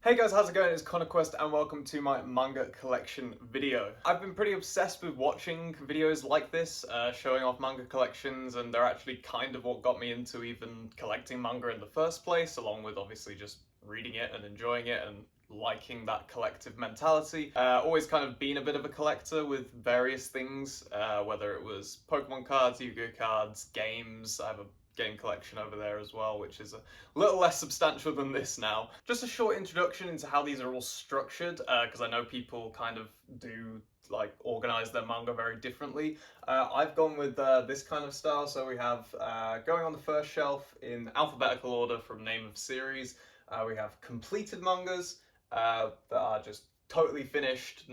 Hey guys, how's it going? It's Quest and welcome to my manga collection video. I've been pretty obsessed with watching videos like this, showing off manga collections, and they're actually kind of what got me into even collecting manga in the first place, along with obviously just reading it and enjoying it and liking that collective mentality. Always kind of been a bit of a collector with various things, whether it was Pokemon cards, Yu-Gi-Oh cards, games. I have a game collection over there as well, which is a little less substantial than this now. Just a short introduction into how these are all structured, because I know people kind of do like organize their manga very differently. I've gone with this kind of style, so we have going on the first shelf in alphabetical order from name of series. We have completed mangas that are just totally finished,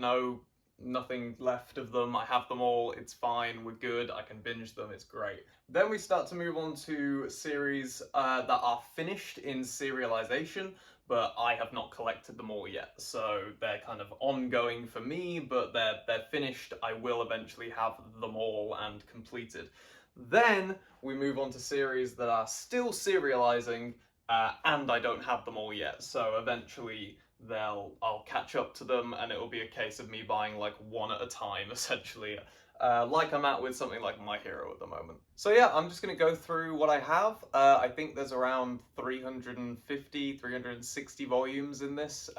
nothing left of them. I have them all, it's fine, we're good, I can binge them, it's great. Then we start to move on to series that are finished in serialization, but I have not collected them all yet. So they're kind of ongoing for me, but they're finished. I will eventually have them all and completed. Then we move on to series that are still serializing, and I don't have them all yet. So eventually I'll catch up to them, and it'll be a case of me buying like one at a time, essentially, like I'm at with something like My Hero at the moment. So yeah, I'm just going to go through what I have. I think there's around 350, 360 volumes in this.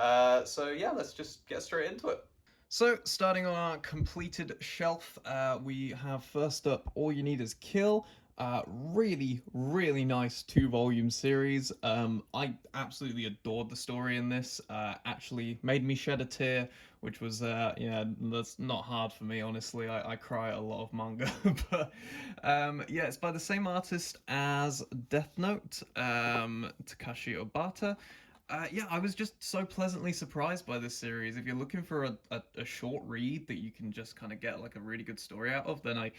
So yeah, let's just get straight into it. So, starting on our completed shelf, we have first up All You Need Is Kill. Really nice 2-volume series. I absolutely adored the story in this. Actually made me shed a tear, which was, yeah, that's not hard for me, honestly. I cry at a lot of manga. But, yeah, it's by the same artist as Death Note, Takashi Obata. Yeah, I was just so pleasantly surprised by this series. If you're looking for a short read that you can just kind of get like a really good story out of, then I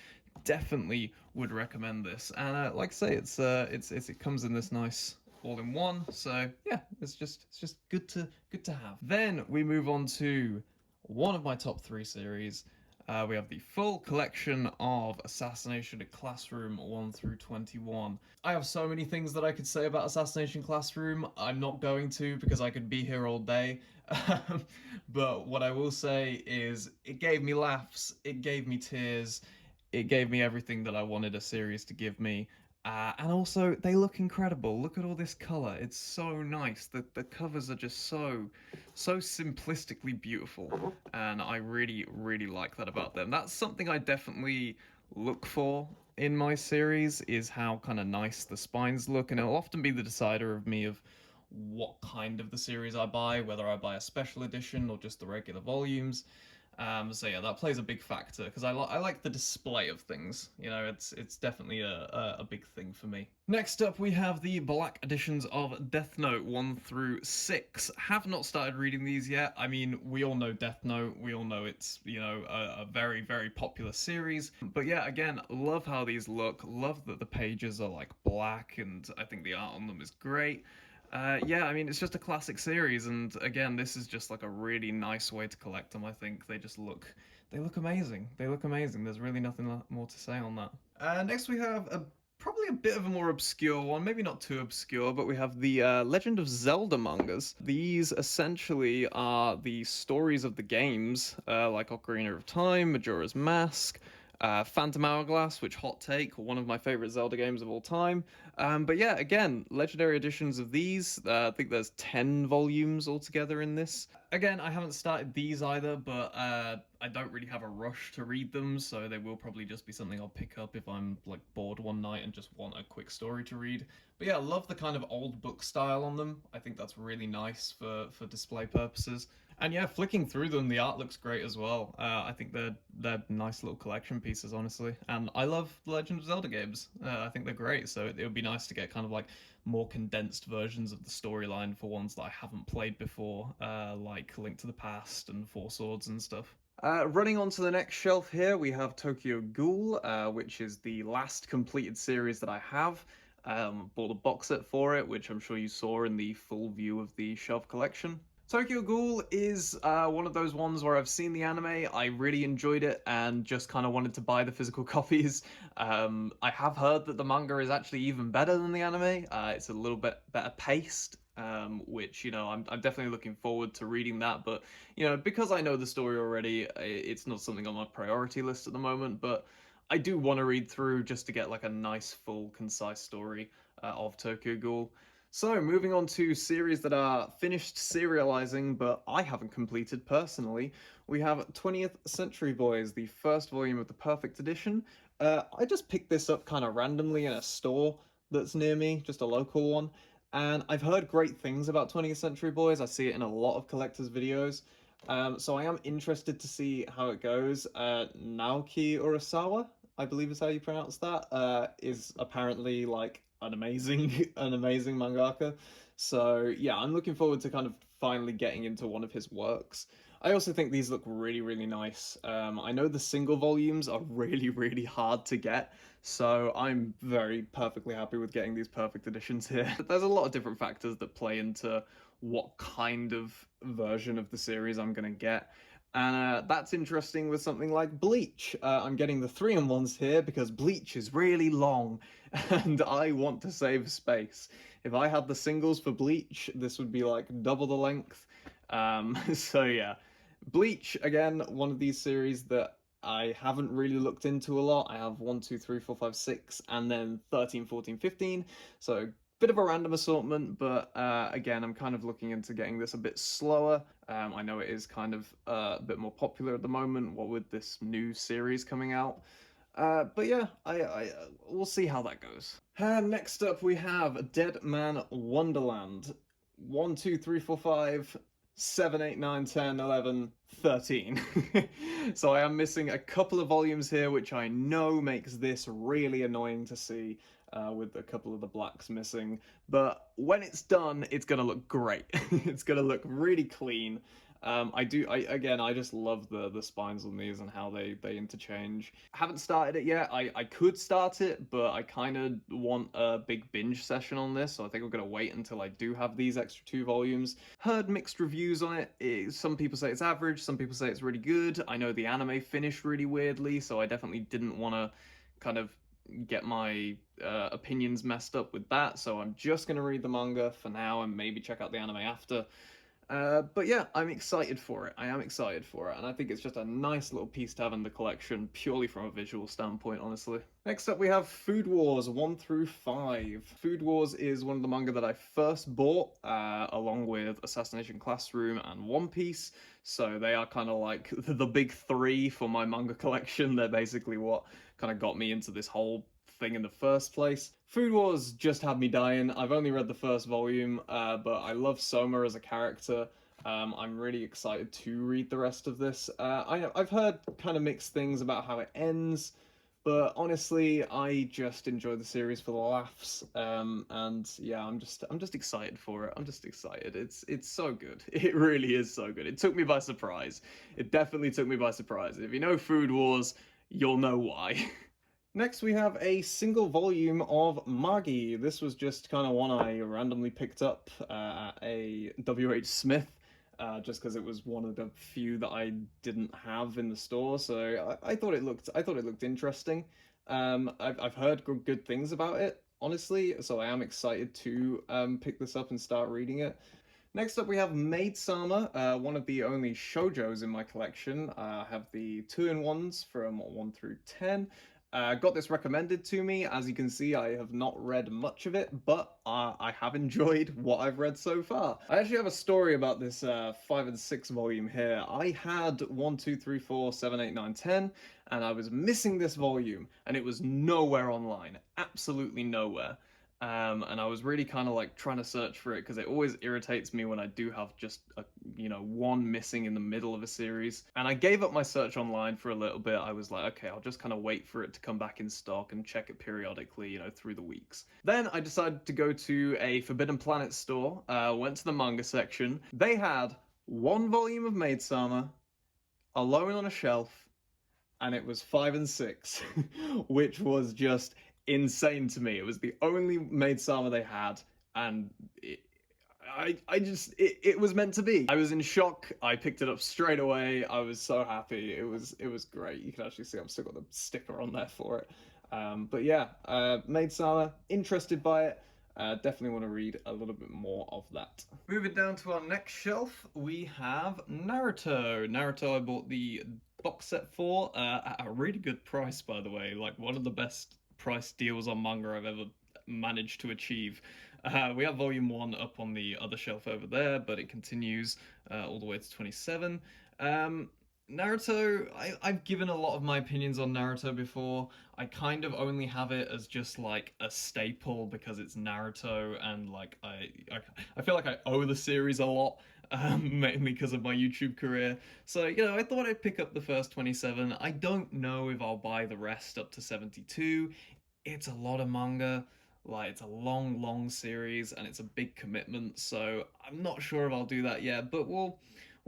definitely would recommend this. And like I say, it comes in this nice all-in-one. So yeah, it's just good to have. Then we move on to one of my top 3 series. We have the full collection of Assassination Classroom 1 through 21. I have so many things that I could say about Assassination Classroom. I'm not going to because I could be here all day. But what I will say is it gave me laughs, it gave me tears, it gave me everything that I wanted a series to give me. And also, they look incredible. Look at all this color. It's so nice. The covers are just so simplistically beautiful, and I really like that about them. That's something I definitely look for in my series, is how kind of nice the spines look, and it'll often be the decider of me of what kind of the series I buy, whether I buy a special edition or just the regular volumes. So yeah, that plays a big factor because I like the display of things. You know, it's definitely a big thing for me. Next up, we have the black editions of Death Note 1 through 6. Have not started reading these yet. I mean, we all know Death Note. We all know it's, you know, a very popular series. But yeah, again, love how these look. Love that the pages are like black, and I think the art on them is great. Yeah, I mean, it's just a classic series, and again, this is just like a really nice way to collect them. I think they look amazing. They look amazing. There's really nothing more to say on that. Next, we have probably a bit of a more obscure one, maybe not too obscure, but we have the Legend of Zelda mangas. These essentially are the stories of the games, like Ocarina of Time, Majora's Mask, Phantom Hourglass, which, hot take, one of my favorite Zelda games of all time. But yeah, again, legendary editions of these. I think there's 10 volumes altogether in this. Again, I haven't started these either, but I don't really have a rush to read them, so they will probably just be something I'll pick up if I'm like bored one night and just want a quick story to read. But yeah, I love the kind of old book style on them. I think that's really nice for display purposes. And yeah, flicking through them, the art looks great as well. I think they're nice little collection pieces, honestly. And I love the Legend of Zelda games. I think they're great. So it would be nice to get kind of like more condensed versions of the storyline for ones that I haven't played before, like Link to the Past and Four Swords and stuff. Running on to the next shelf here, we have Tokyo Ghoul, which is the last completed series that I have. Bought a box set for it, which I'm sure you saw in the full view of the shelf collection. Tokyo Ghoul is one of those ones where I've seen the anime, I really enjoyed it, and just kind of wanted to buy the physical copies. I have heard that the manga is actually even better than the anime. It's a little bit better paced, which, you know, I'm definitely looking forward to reading that. But, you know, because I know the story already, it's not something on my priority list at the moment, but I do want to read through just to get like a nice, full, concise story of Tokyo Ghoul. So, moving on to series that are finished serializing, but I haven't completed personally, we have 20th Century Boys, the first volume of the Perfect Edition. I just picked this up kind of randomly in a store that's near me, just a local one, and I've heard great things about 20th Century Boys. I see it in a lot of collectors' videos, so I am interested to see how it goes. Naoki Urasawa, I believe is how you pronounce that, is apparently like an amazing, an amazing mangaka. So yeah, I'm looking forward to kind of finally getting into one of his works. I also think these look really, really nice. I know the single volumes are really, really hard to get, so I'm very perfectly happy with getting these perfect editions here. But there's a lot of different factors that play into what kind of version of the series I'm gonna get. And that's interesting with something like Bleach. I'm getting the 3-in-1s here because Bleach is really long and I want to save space. If I had the singles for Bleach, this would be like double the length. So yeah, Bleach, again, one of these series that I haven't really looked into a lot. I have 1, 2, 3, 4, 5, 6, and then 13, 14, 15. So bit of a random assortment, but again, I'm kind of looking into getting this a bit slower. I know it is kind of a bit more popular at the moment, what with this new series coming out. But yeah, we'll see how that goes. Next up, we have Dead Man Wonderland. 1, 2, 3, 4, 5, 7, 8, 9, 10, 11, 13. So I am missing a couple of volumes here, which I know makes this really annoying to see. With a couple of the blacks missing, but when it's done, it's gonna look great. It's gonna look really clean. I just love the spines on these and how they interchange. I haven't started it yet. I could start it, but I kind of want a big binge session on this, so I think I'm gonna wait until I do have these extra 2 volumes. Heard mixed reviews on it. Some people say it's average, some people say it's really good. I know the anime finished really weirdly, so I definitely didn't want to kind of get my opinions messed up with that, so I'm just going to read the manga for now and maybe check out the anime after. But yeah, I'm excited for it. I am excited for it, and I think it's just a nice little piece to have in the collection, purely from a visual standpoint, honestly. Next up, we have Food Wars 1 through 5. Food Wars is one of the manga that I first bought, along with Assassination Classroom and One Piece, so they are kind of like the big 3 for my manga collection. They're basically what kind of got me into this whole thing in the first place. Food Wars just had me dying. I've only read the first volume, but I love Soma as a character. I'm really excited to read the rest of this. I've heard kind of mixed things about how it ends, but honestly, I just enjoy the series for the laughs. And yeah, I'm just excited for it. I'm just excited. It's so good. It really is so good. It took me by surprise. It definitely took me by surprise. If you know Food Wars, you'll know why. Next, we have a single volume of Magi. This was just kind of one I randomly picked up at a WH Smith, just because it was one of the few that I didn't have in the store. So I thought it looked interesting. I've heard good things about it, honestly. So I am excited to pick this up and start reading it. Next up, we have Maid Sama, one of the only shoujos in my collection. I have the 2-in-1s from 1 through 10. Got this recommended to me. As you can see, I have not read much of it, but I have enjoyed what I've read so far. I actually have a story about this 5 and 6 volume here. I had 1, 2, 3, 4, 7, 8, 9, 10, and I was missing this volume, and it was nowhere online. Absolutely nowhere. And I was really kind of like trying to search for it because it always irritates me when I do have just one missing in the middle of a series. And I gave up my search online for a little bit. I was like, okay, I'll just kind of wait for it to come back in stock and check it periodically, through the weeks. Then I decided to go to a Forbidden Planet store, went to the manga section. They had 1 volume of Maid Sama alone on a shelf, and it was 5 and 6, which was just insane to me. It was the only Maid Sama they had, and it was meant to be. I was in shock. I picked it up straight away. I was so happy. It was great. You can actually see I've still got the sticker on there for it. But yeah, Maid Sama, interested by it. Definitely want to read a little bit more of that. Moving down to our next shelf, we have Naruto. Naruto I bought the box set for at a really good price, by the way. Like one of the best price deals on manga I've ever managed to achieve. We have volume 1 up on the other shelf over there, but it continues all the way to 27. Naruto, I've given a lot of my opinions on Naruto before. I kind of only have it as just like a staple because it's Naruto, and like I feel like I owe the series a lot, mainly because of my YouTube career. So, you know, I thought I'd pick up the first 27. I don't know if I'll buy the rest up to 72. It's a lot of manga. Like, it's a long, long series, and it's a big commitment, so I'm not sure if I'll do that yet, but we'll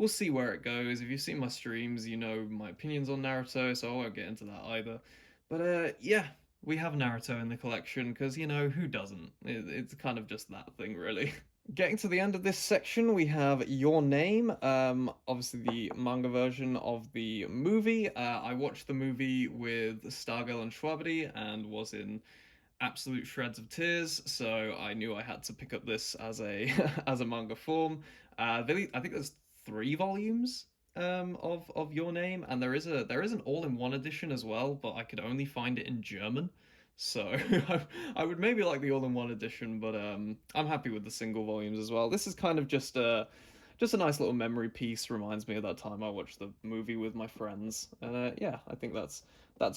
see where it goes. If you've seen my streams, you know my opinions on Naruto, so I won't get into that either. But yeah, we have Naruto in the collection because, you know, who doesn't? It's kind of just that thing, really. Getting to the end of this section, we have Your Name, obviously the manga version of the movie. I watched the movie with Stargirl and Schwabity and was in absolute shreds of tears, so I knew I had to pick up this as a as a manga form. I think there's 3 volumes of Your Name, and there is an all-in-one edition as well, but I could only find it in German. So I would maybe like the all-in-one edition, but I'm happy with the single volumes as well. This is kind of just a nice little memory piece. Reminds me of that time I watched the movie with my friends, and yeah, I think that's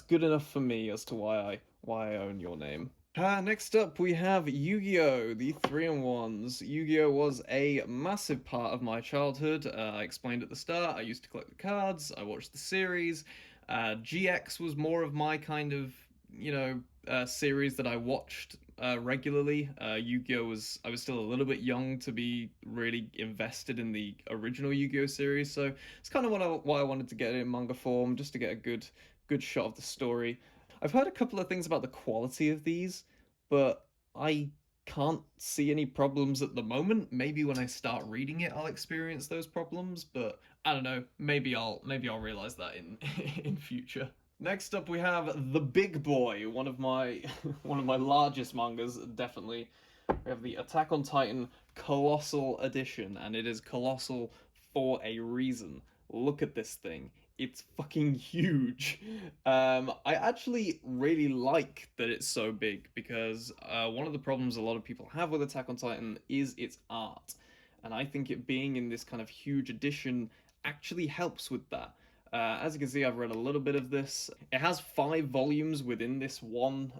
good enough for me as to why I own Your Name. Next up, we have Yu-Gi-Oh! The 3-in-1s. Yu-Gi-Oh! Was a massive part of my childhood. I explained at the start, I used to collect the cards, I watched the series. GX was more of my kind of, you know, series that I watched regularly. Yu-Gi-Oh! I was still a little bit young to be really invested in the original Yu-Gi-Oh! Series, so it's kind of why I wanted to get it in manga form, just to get a good shot of the story. I've heard a couple of things about the quality of these, but I can't see any problems at the moment. Maybe when I start reading it, I'll experience those problems, but I don't know. Maybe I'll realize that in in future. Next up, we have The Big Boy, one of my one of my largest mangas, definitely. We have the Attack on Titan Colossal Edition, and it is colossal for a reason. Look at this thing. It's fucking huge. I actually really like that it's so big because one of the problems a lot of people have with Attack on Titan is its art. And I think it being in this kind of huge edition actually helps with that. As you can see, I've read a little bit of this. It has 5 volumes within this one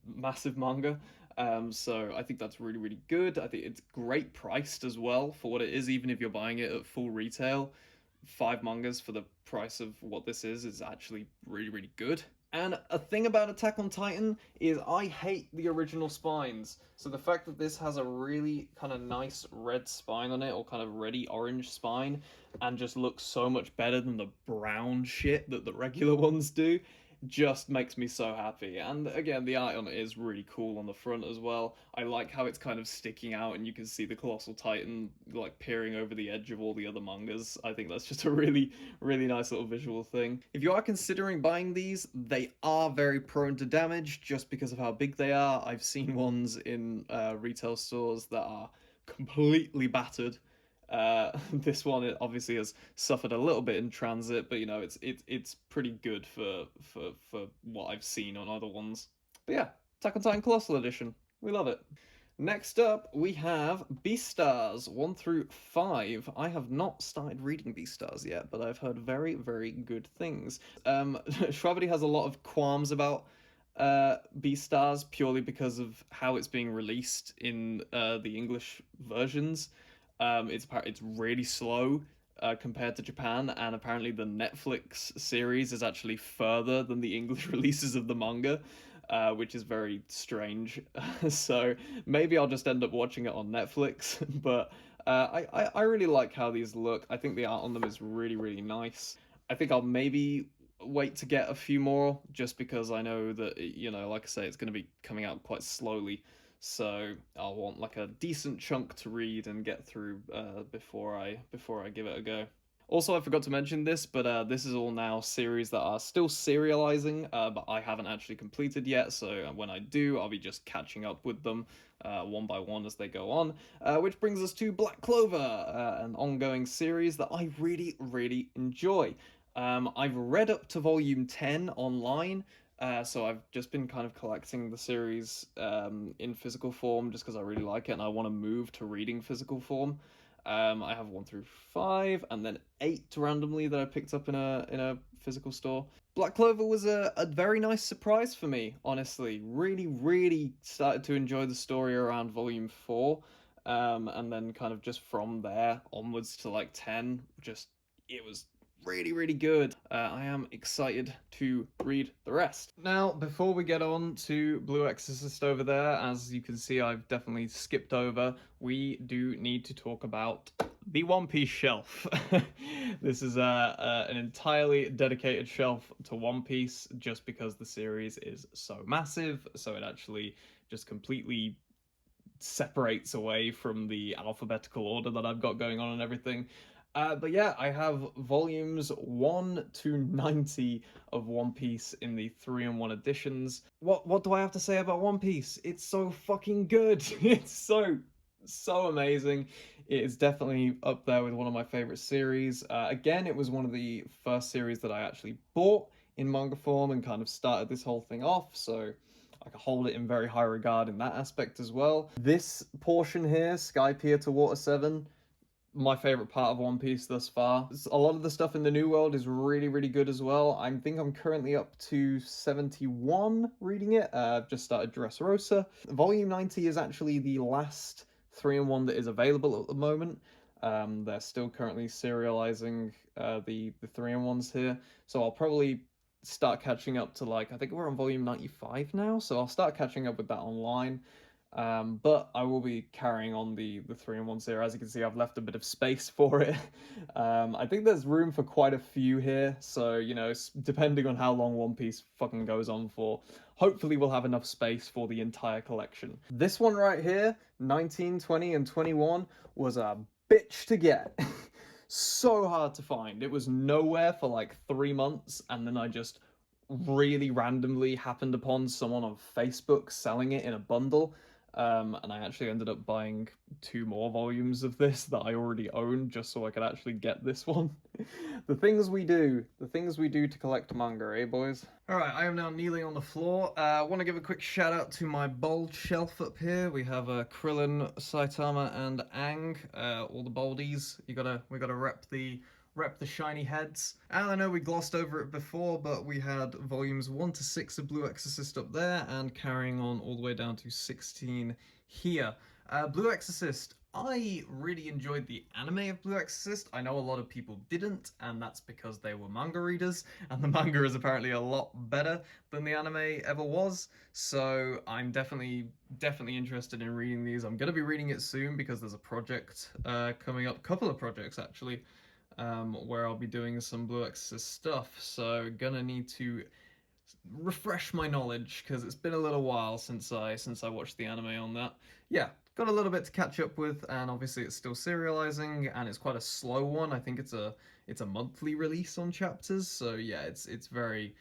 massive manga. So I think that's really, really good. I think it's great priced as well for what it is, even if you're buying it at full retail. 5 mangas for the price of what this is actually really, really good. And a thing about Attack on Titan is I hate the original spines. So the fact that this has a really kind of nice red spine on it, or kind of reddy orange spine, and just looks so much better than the brown shit that the regular ones do, just makes me so happy. And again, the art on it is really cool on the front as well. I like how it's kind of sticking out and you can see the Colossal Titan like peering over the edge of all the other mangas. I think that's just a really, really nice little visual thing. If you are considering buying these, they are very prone to damage just because of how big they are. I've seen ones in retail stores that are completely battered. This one it obviously has suffered a little bit in transit, but you know it's pretty good for what I've seen on other ones. But yeah, Attack on Titan Colossal Edition, we love it. Next up, we have Beastars 1 through 5. I have not started reading Beastars yet, but I've heard very, very good things. Shravati has a lot of qualms about Beastars purely because of how it's being released in the English versions. It's really slow compared to Japan, and apparently the Netflix series is actually further than the English releases of the manga, which is very strange. So maybe I'll just end up watching it on Netflix. But I really like how these look. I think the art on them is really, really nice. I think I'll maybe wait to get a few more just because I know that, you know, like I say, it's going to be coming out quite slowly. So I'll want like a decent chunk to read and get through before I give it a go. Also, I forgot to mention this, but this is all now series that are still serializing, but I haven't actually completed yet, so when I do, I'll be just catching up with them one by one as they go on. Which brings us to Black Clover, an ongoing series that I really, really enjoy. I've read up to volume 10 online, so I've just been kind of collecting the series in physical form just because I really like it and I want to move to reading physical form. I have 1 through 5, and then 8 randomly that I picked up in a physical store. Black Clover was a very nice surprise for me, honestly. Really, really started to enjoy the story around volume 4, and then kind of just from there onwards to like 10, just it was really, really good. I am excited to read the rest. Now, before we get on to Blue Exorcist over there, as you can see, I've definitely skipped over, we do need to talk about the One Piece shelf. This is an entirely dedicated shelf to One Piece just because the series is so massive, so it actually just completely separates away from the alphabetical order that I've got going on and everything. But yeah, I have volumes 1 to 90 of One Piece in the 3-in-1 editions. What do I have to say about One Piece? It's so fucking good. It's so amazing. It is definitely up there with one of my favorite series. Again, it was one of the first series that I actually bought in manga form and kind of started this whole thing off, so I can hold it in very high regard in that aspect as well. This portion here, Sky Pier to Water 7, my favorite part of One Piece thus far. A lot of the stuff in the New World is really, really good as well. I think I'm currently up to 71 reading it. I've just started Dressrosa. Volume 90 is actually the last 3-in-1 that is available at the moment. They're still currently serializing the 3-in-1s here, so I'll probably start catching up to, like, I think we're on volume 95 now, so I'll start catching up with that online. But I will be carrying on the 3-in-1s here. As you can see, I've left a bit of space for it. I think there's room for quite a few here, so, you know, depending on how long One Piece fucking goes on for, hopefully we'll have enough space for the entire collection. This one right here, 19, 20, and 21, was a bitch to get. So hard to find. It was nowhere for like 3 months, and then I just really randomly happened upon someone on Facebook selling it in a bundle. And I actually ended up buying 2 more volumes of this that I already owned just so I could actually get this one. The things we do to collect manga, eh, boys? Alright, I am now kneeling on the floor. I want to give a quick shout out to my bold shelf up here. We have Krillin, Saitama, and Aang, all the boldies. We gotta rep the shiny heads. And I know we glossed over it before, but we had volumes 1 to 6 of Blue Exorcist up there, and carrying on all the way down to 16 here. Blue Exorcist, I really enjoyed the anime of Blue Exorcist. I know a lot of people didn't, and that's because they were manga readers, and the manga is apparently a lot better than the anime ever was. So I'm definitely interested in reading these. I'm gonna be reading it soon because there's a project coming up, couple of projects actually, where I'll be doing some Blue Exorcist stuff, so gonna need to refresh my knowledge because it's been a little while since I watched the anime on that. Yeah, got a little bit to catch up with, and obviously it's still serializing, and it's quite a slow one. I think it's a monthly release on chapters, so yeah, it's very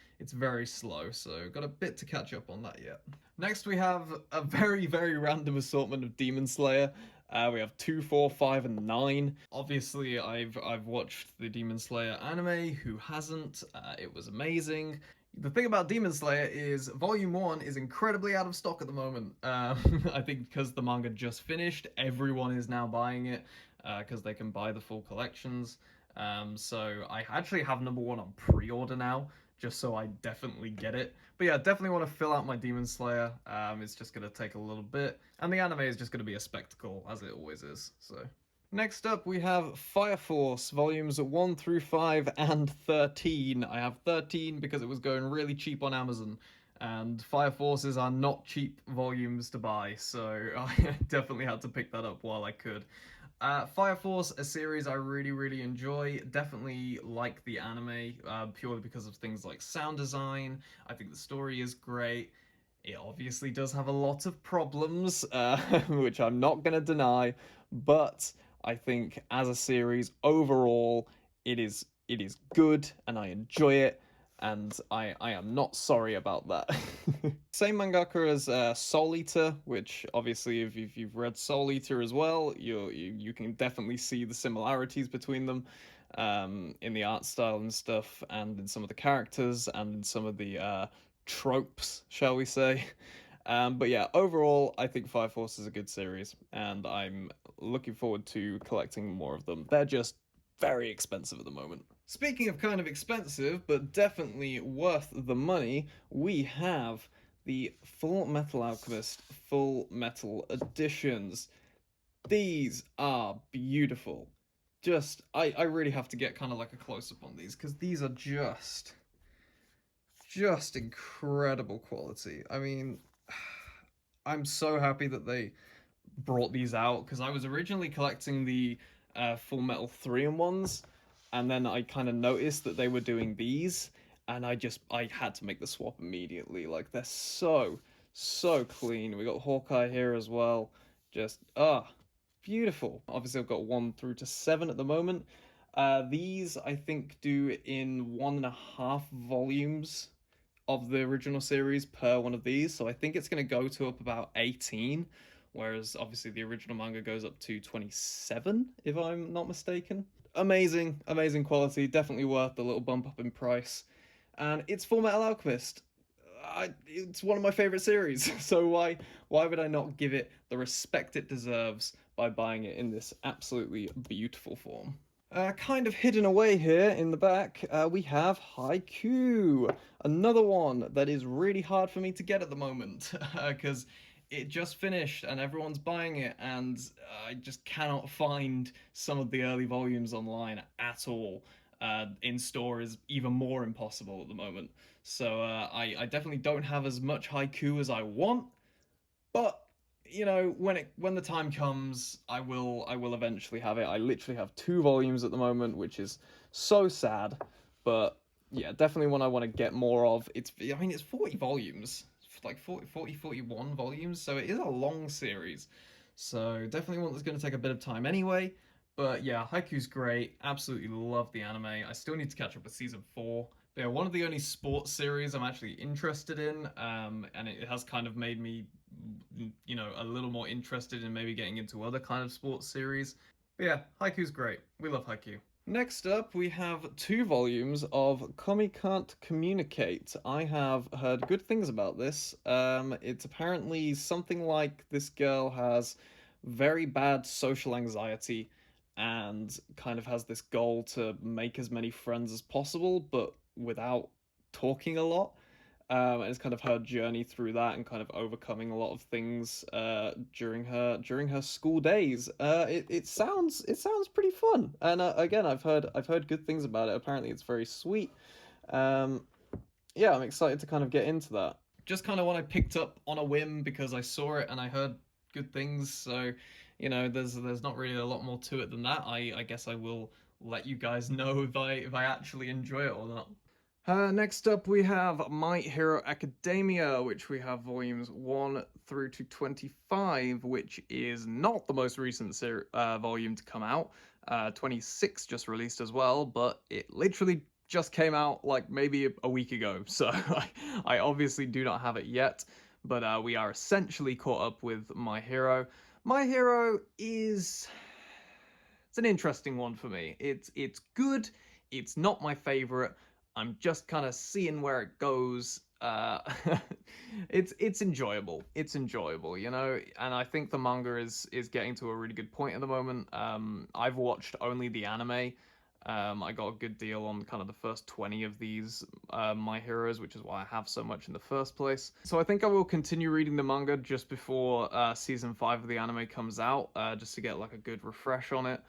slow, so got a bit to catch up on that yet. Next we have a very random assortment of Demon Slayer. We have 2, 4, 5, and 9. Obviously, I've watched the Demon Slayer anime. Who hasn't? It was amazing. The thing about Demon Slayer is Volume 1 is incredibly out of stock at the moment. I think because the manga just finished, everyone is now buying it because they can buy the full collections. So I actually have number 1 on pre-order now, just so I definitely get it. But yeah, definitely want to fill out my Demon Slayer. It's just going to take a little bit. And the anime is just going to be a spectacle, as it always is. So next up, we have Fire Force, volumes 1 through 5 and 13. I have 13 because it was going really cheap on Amazon. And Fire Forces are not cheap volumes to buy, so I definitely had to pick that up while I could. Fire Force, a series I really enjoy. Definitely like the anime, purely because of things like sound design. I think the story is great. It obviously does have a lot of problems, which I'm not going to deny, but I think as a series, overall, it is good, and I enjoy it, and I am not sorry about that. Same mangaka as Soul Eater, which obviously if you've read Soul Eater as well, you can definitely see the similarities between them, in the art style and stuff, and in some of the characters, and in some of the tropes, shall we say. But yeah, overall, I think Fire Force is a good series, and I'm looking forward to collecting more of them. They're just very expensive at the moment. Speaking of kind of expensive, but definitely worth the money, we have the Full Metal Alchemist Full Metal Editions. These are beautiful. Just, I really have to get kind of like a close-up on these, because these are just incredible quality. I mean, I'm so happy that they brought these out, because I was originally collecting the Full Metal 3-in-1s, and then I kind of noticed that they were doing these, and I had to make the swap immediately. Like, they're so clean. We got Hawkeye here as well. Just beautiful. Obviously I've got 1 through to 7 at the moment. These I think do in 1.5 volumes of the original series per one of these, so I think it's going to go to up about 18, whereas obviously the original manga goes up to 27, if I'm not mistaken. Amazing quality, definitely worth the little bump up in price, and it's Full Metal Alchemist. It's one of my favorite series, so why would I not give it the respect it deserves by buying it in this absolutely beautiful form? Kind of hidden away here in the back, we have Haikyuu, another one that is really hard for me to get at the moment, because it just finished and everyone's buying it, and I just cannot find some of the early volumes online at all. In store is even more impossible at the moment, so I definitely don't have as much Haikyuu as I want, but you know, when the time comes, I will eventually have it. I literally have 2 volumes at the moment, which is so sad, but yeah, definitely one I want to get more of. I mean, it's 40 volumes, like 41 volumes, so it is a long series. So definitely one that's going to take a bit of time anyway. But yeah, Haikyuu's great. Absolutely love the anime. I still need to catch up with season 4. They're one of the only sports series I'm actually interested in, and it has kind of made me, you know, a little more interested in maybe getting into other kind of sports series. But yeah, Haikyuu's great. We love Haikyuu. Next up, we have 2 volumes of Komi Can't Communicate. I have heard good things about this. It's apparently something like this girl has very bad social anxiety and kind of has this goal to make as many friends as possible, but without talking a lot. And it's kind of her journey through that and kind of overcoming a lot of things during her school days. It sounds pretty fun, and again, I've heard good things about it. Apparently, it's very sweet. Um, yeah, I'm excited to kind of get into that. Just kind of one I picked up on a whim because I saw it and I heard good things. So, you know, there's not really a lot more to it than that. I guess I will let you guys know if I actually enjoy it or not. Next up, we have My Hero Academia, which we have volumes 1 through to 25, which is not the most recent volume to come out. 26 just released as well, but it literally just came out like maybe a week ago, so I obviously do not have it yet, but we are essentially caught up with My Hero. My Hero is... it's an interesting one for me. It's good, it's not my favorite. I'm just kind of seeing where it goes. It's enjoyable. It's enjoyable, you know. And I think the manga is getting to a really good point at the moment. I've watched only the anime. I got a good deal on kind of the first 20 of these My Heroes, which is why I have so much in the first place. So I think I will continue reading the manga just before season 5 of the anime comes out, just to get like a good refresh on it.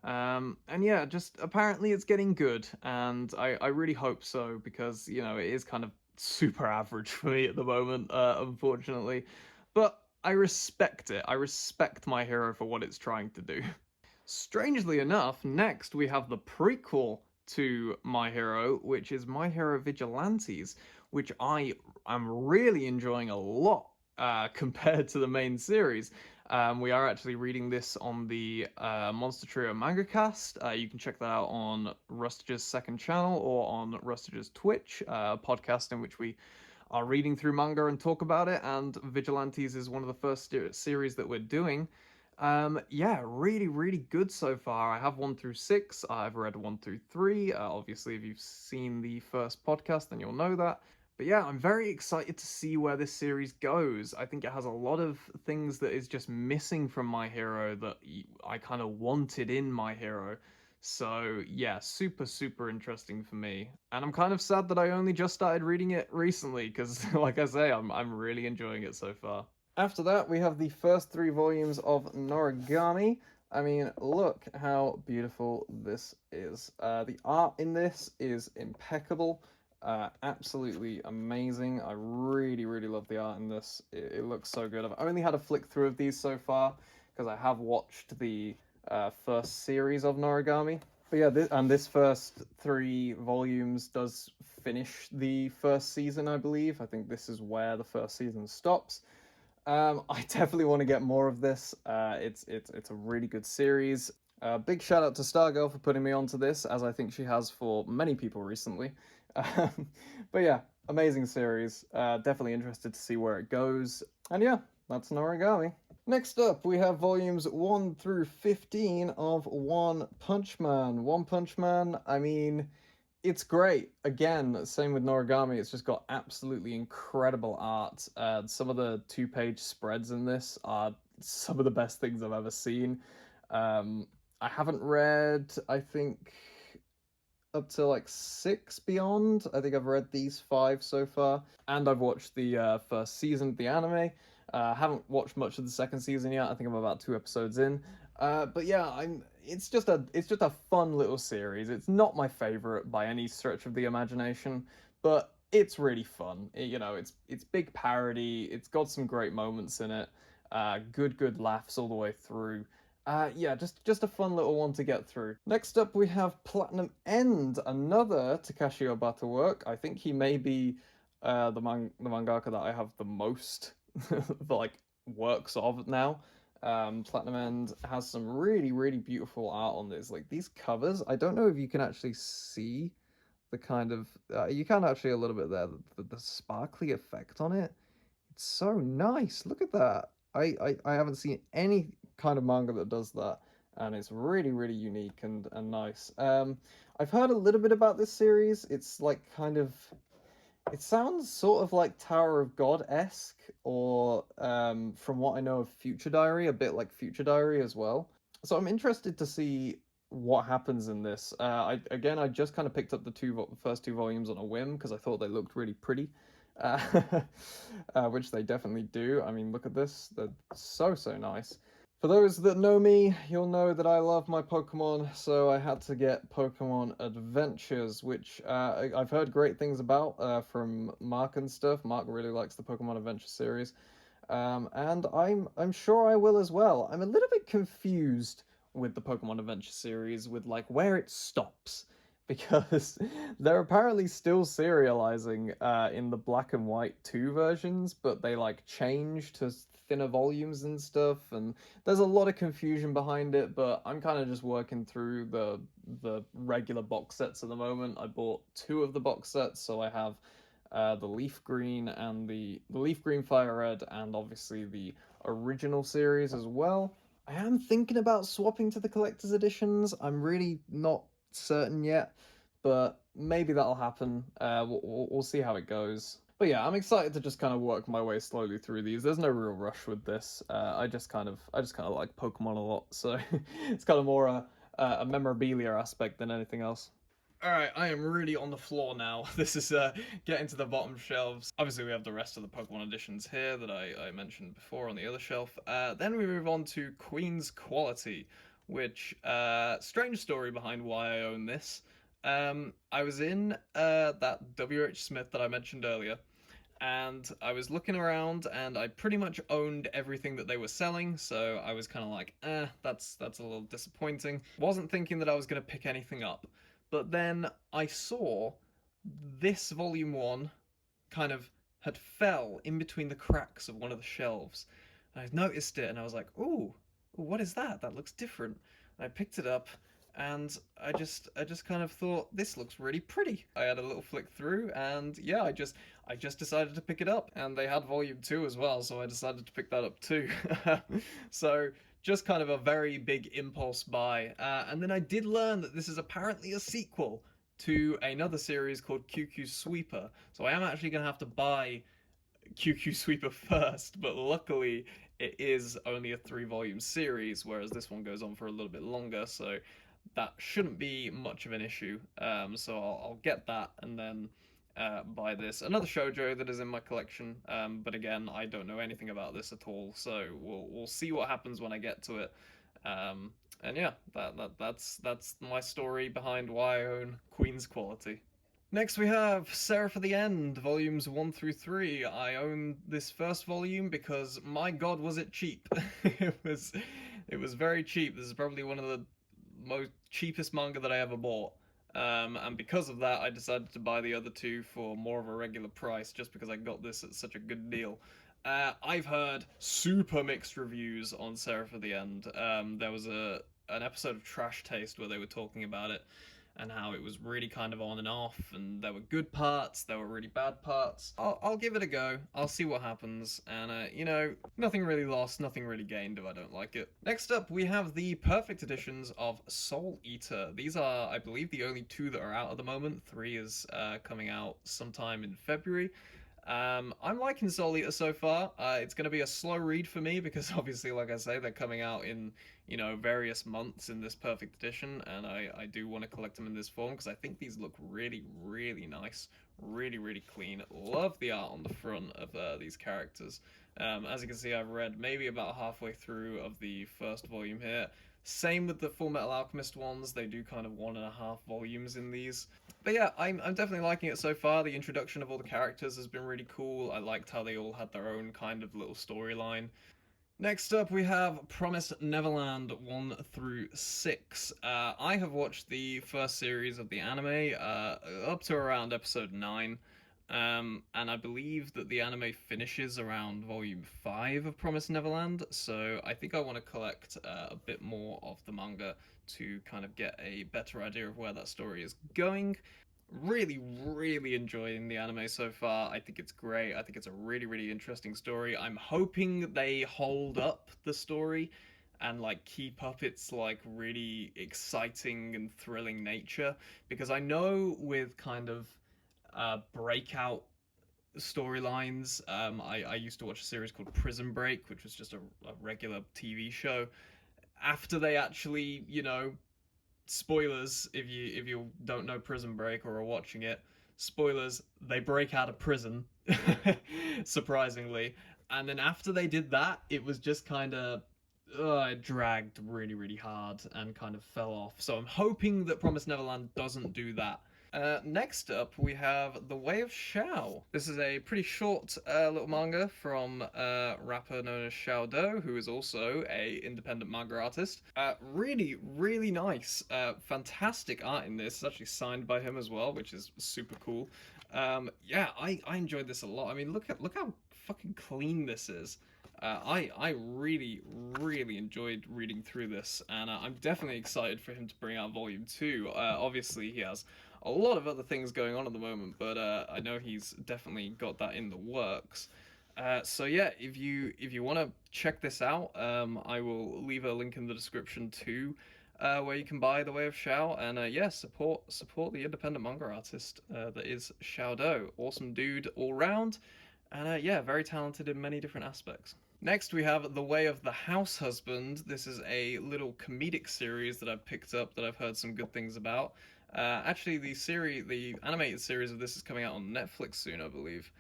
And yeah, just apparently it's getting good, and I really hope so, because, you know, it is kind of super average for me at the moment, unfortunately. But I respect it. I respect My Hero for what it's trying to do. Strangely enough, next we have the prequel to My Hero, which is My Hero Vigilantes, which I am really enjoying a lot compared to the main series. We are actually reading this on the Monster Trio Manga Cast. You can check that out on Rustage's second channel or on Rustage's Twitch, podcast in which we are reading through manga and talk about it. And Vigilantes is one of the first series that we're doing. Yeah, really, really good so far. I have 1 through 6. I've read 1 through 3. Obviously, if you've seen the first podcast, then you'll know that. But yeah, I'm very excited to see where this series goes. I think it has a lot of things that is just missing from My Hero that I kind of wanted in My Hero. So yeah, super, super interesting for me. And I'm kind of sad that I only just started reading it recently because, like I say, I'm really enjoying it so far. After that, we have the first 3 volumes of Noragami. I mean, look how beautiful this is. The art in this is impeccable. Absolutely amazing. I really, really love the art in this. It looks so good. I've only had a flick through of these so far because I have watched the first series of Noragami. But yeah, this first 3 volumes does finish the first season, I believe. I think this is where the first season stops. I definitely want to get more of this. It's a really good series. Big shout out to Stargirl for putting me onto this, as I think she has for many people recently. But yeah, amazing series. Definitely interested to see where it goes. And yeah, that's Noragami. Next up, we have volumes 1 through 15 of One Punch Man. One Punch Man, I mean, it's great. Again, same with Noragami, it's just got absolutely incredible art. Some of the 2-page spreads in this are some of the best things I've ever seen. I haven't read, I think, up to like 6 Beyond. I think I've read these 5 so far. And I've watched the first season of the anime. Haven't watched much of the second season yet. I think I'm about 2 episodes in. But yeah, it's just a fun little series. It's not my favorite by any stretch of the imagination, but it's really fun. It's big parody. It's got some great moments in it. Good laughs all the way through. Yeah, just a fun little one to get through. Next up, we have Platinum End, another Takashi Obata work. I think he may be the mangaka that I have the most like works of now. Platinum End has some really, really beautiful art on this. Like these covers, I don't know if you can actually see the kind of you can actually a little bit there, the sparkly effect on it. It's so nice. Look at that. I haven't seen any kind of manga that does that, and it's really, really unique and nice. I've heard a little bit about this series. It's like kind of, it sounds sort of like Tower of God-esque, or from what I know of Future Diary, a bit like Future Diary as well. So I'm interested to see what happens in this. I just kind of picked up the first 2 volumes on a whim because I thought they looked really pretty. Which they definitely do. I mean, look at this. They're so nice. For those that know me, you'll know that I love my Pokemon, so I had to get Pokemon Adventures, which I've heard great things about from Mark and stuff. Mark really likes the Pokemon Adventure series, and I'm sure I will as well. I'm a little bit confused with the Pokemon Adventure series, with like where it stops, because they're apparently still serializing in the black and white 2 versions, but they like change to thinner volumes and stuff, and there's a lot of confusion behind it. But I'm kind of just working through the regular box sets at the moment. I bought 2 of the box sets, so I have the Leaf Green and the Leaf Green Fire Red, and obviously the original series as well. I am thinking about swapping to the collector's editions. I'm really not certain yet, but maybe that'll happen. We'll see how it goes. But yeah, I'm excited to just kind of work my way slowly through these. There's no real rush with this. I just kind of like Pokemon a lot, so it's kind of more a memorabilia aspect than anything else. Alright, I am really on the floor now. This is getting to the bottom shelves. Obviously, we have the rest of the Pokemon editions here that I mentioned before on the other shelf. Then we move on to Queen's Quality, which, strange story behind why I own this. I was in that W.H. Smith that I mentioned earlier, and I was looking around, and I pretty much owned everything that they were selling, so I was kind of like, that's a little disappointing. Wasn't thinking that I was going to pick anything up. But then I saw this volume 1 kind of had fell in between the cracks of one of the shelves. And I noticed it, and I was like, "Ooh, what is that? That looks different." And I picked it up, and I just kind of thought this looks really pretty. I had a little flick through, and yeah, I just decided to pick it up, and they had volume 2 as well, so I decided to pick that up too. So just kind of a very big impulse buy. And then I did learn that this is apparently a sequel to another series called QQ Sweeper. So I am actually going to have to buy QQ Sweeper first, but luckily it is only a 3 volume series, whereas this one goes on for a little bit longer, so that shouldn't be much of an issue. So I'll get that and then buy this. Another shoujo that is in my collection, but again, I don't know anything about this at all, so we'll see what happens when I get to it. And yeah, that's my story behind why I own Queen's Quality. Next we have Czer for the End, volumes 1 through 3. I own this first volume because my god was it cheap. it was very cheap. This is probably one of the most cheapest manga that I ever bought. And because of that, I decided to buy the other two for more of a regular price just because I got this at such a good deal. I've heard super mixed reviews on Czer for the End. There was an episode of Trash Taste where they were talking about it and how it was really kind of on and off, and there were good parts, there were really bad parts. I'll give it a go. I'll see what happens, and nothing really lost, nothing really gained if I don't like it. Next up, we have the perfect editions of Soul Eater. These are, I believe, the only two that are out at the moment. 3 is coming out sometime in February. I'm liking Soul Eater so far. It's going to be a slow read for me because obviously, like I say, they're coming out in various months in this perfect edition, and I do want to collect them in this form because I think these look really, really nice, really, really clean. Love the art on the front of these characters. As you can see, I've read maybe about halfway through of the first volume here. Same with the Full Metal Alchemist ones, they do kind of 1.5 volumes in these. But yeah, I'm definitely liking it so far. The introduction of all the characters has been really cool. I liked how they all had their own kind of little storyline. Next up, we have Promised Neverland 1 through 6. I have watched the first series of the anime up to around episode 9. And I believe that the anime finishes around volume 5 of Promised Neverland, so I think I want to collect a bit more of the manga to kind of get a better idea of where that story is going. Really, really enjoying the anime so far. I think it's great. I think it's a really, really interesting story. I'm hoping they hold up the story and like keep up its like really exciting and thrilling nature, because I know with kind of breakout storylines. I used to watch a series called Prison Break, which was just a regular TV show. After they actually, spoilers if you don't know Prison Break or are watching it, spoilers, they break out of prison, surprisingly. And then after they did that, it was just kind of it dragged really, really hard and kind of fell off. So I'm hoping that Promised Neverland doesn't do that. Next up, we have The Way of Xiao. This is a pretty short little manga from a rapper known as Xiao Do, who is also a independent manga artist. Really, really nice. Fantastic art in this. It's actually signed by him as well, which is super cool. Yeah, I enjoyed this a lot. I mean, look how fucking clean this is. I really, really enjoyed reading through this, and I'm definitely excited for him to bring out Volume 2. Obviously, he has a lot of other things going on at the moment, but I know he's definitely got that in the works. So yeah, if you want to check this out, I will leave a link in the description too, where you can buy The Way of Xiao, and yeah, support the independent manga artist that is Xiao Do. Awesome dude all round, and yeah, very talented in many different aspects. Next, we have The Way of the House Husband. This is a little comedic series that I've picked up that I've heard some good things about. Actually, the animated series of this is coming out on Netflix soon, I believe.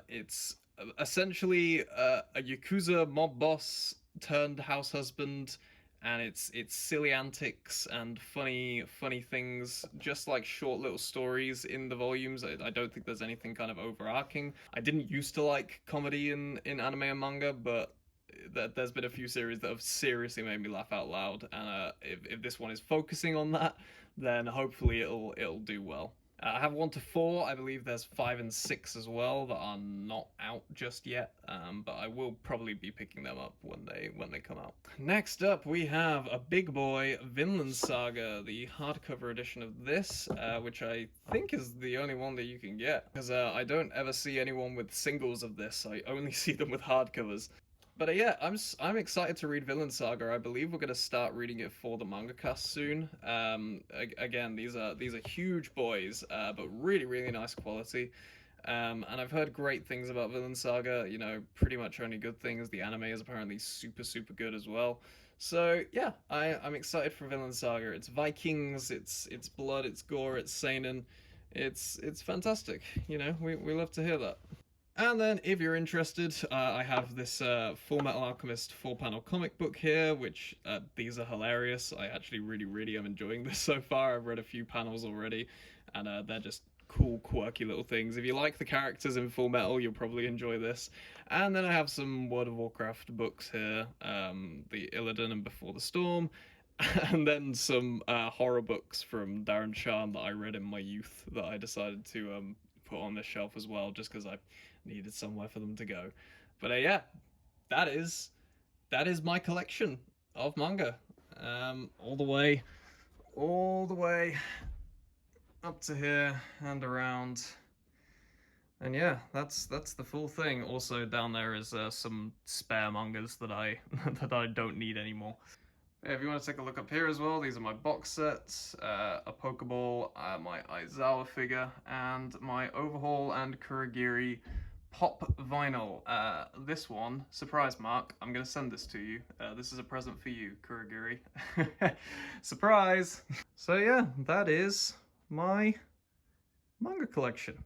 It's essentially a yakuza mob boss turned house husband, and it's silly antics and funny things, just like short little stories in the volumes. I don't think there's anything kind of overarching. I didn't used to like comedy in anime and manga, but there's been a few series that have seriously made me laugh out loud, and if this one is focusing on that, then hopefully it'll do well. I have 1 to 4. I believe there's 5 and 6 as well that are not out just yet, but I will probably be picking them up when they come out. Next up, we have a big boy, Vinland Saga, the hardcover edition of this, which I think is the only one that you can get, because I don't ever see anyone with singles of this. I only see them with hardcovers. But yeah, I'm excited to read Vinland Saga. I believe we're gonna start reading it for the manga cast soon. Again, these are huge boys, but really nice quality. And I've heard great things about Vinland Saga. You know, pretty much only good things. The anime is apparently super good as well. So yeah, I'm excited for Vinland Saga. It's Vikings, it's blood, it's gore, it's seinen. It's fantastic. You know, we love to hear that. And then, if you're interested, I have this Full Metal Alchemist 4-panel comic book here, which these are hilarious. I actually really am enjoying this so far. I've read a few panels already, and they're just cool, quirky little things. If you like the characters in Full Metal, you'll probably enjoy this. And then I have some World of Warcraft books here, the Illidan and Before the Storm, and then some horror books from Darren Shan that I read in my youth that I decided to put on this shelf as well, just because I needed somewhere for them to go. But yeah, that is my collection of manga, all the way up to here and around. And yeah, that's the full thing. Also down there is some spare mangas that I that I don't need anymore. Yeah, if you want to take a look up here as well, these are my box sets, a Pokeball, my Aizawa figure, and my Overhaul and Kurogiri pop vinyl. This one, surprise Mark, I'm going to send this to you. This is a present for you, Kurogiri. Surprise! So yeah, that is my manga collection.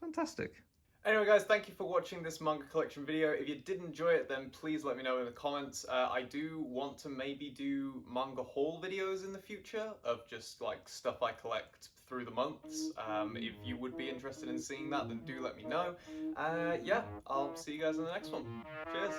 Fantastic. Anyway guys, thank you for watching this manga collection video. If you did enjoy it, then please let me know in the comments. I do want to maybe do manga haul videos in the future of just like stuff I collect through the months. If you would be interested in seeing that, then do let me know. Yeah, I'll see you guys in the next one. Cheers!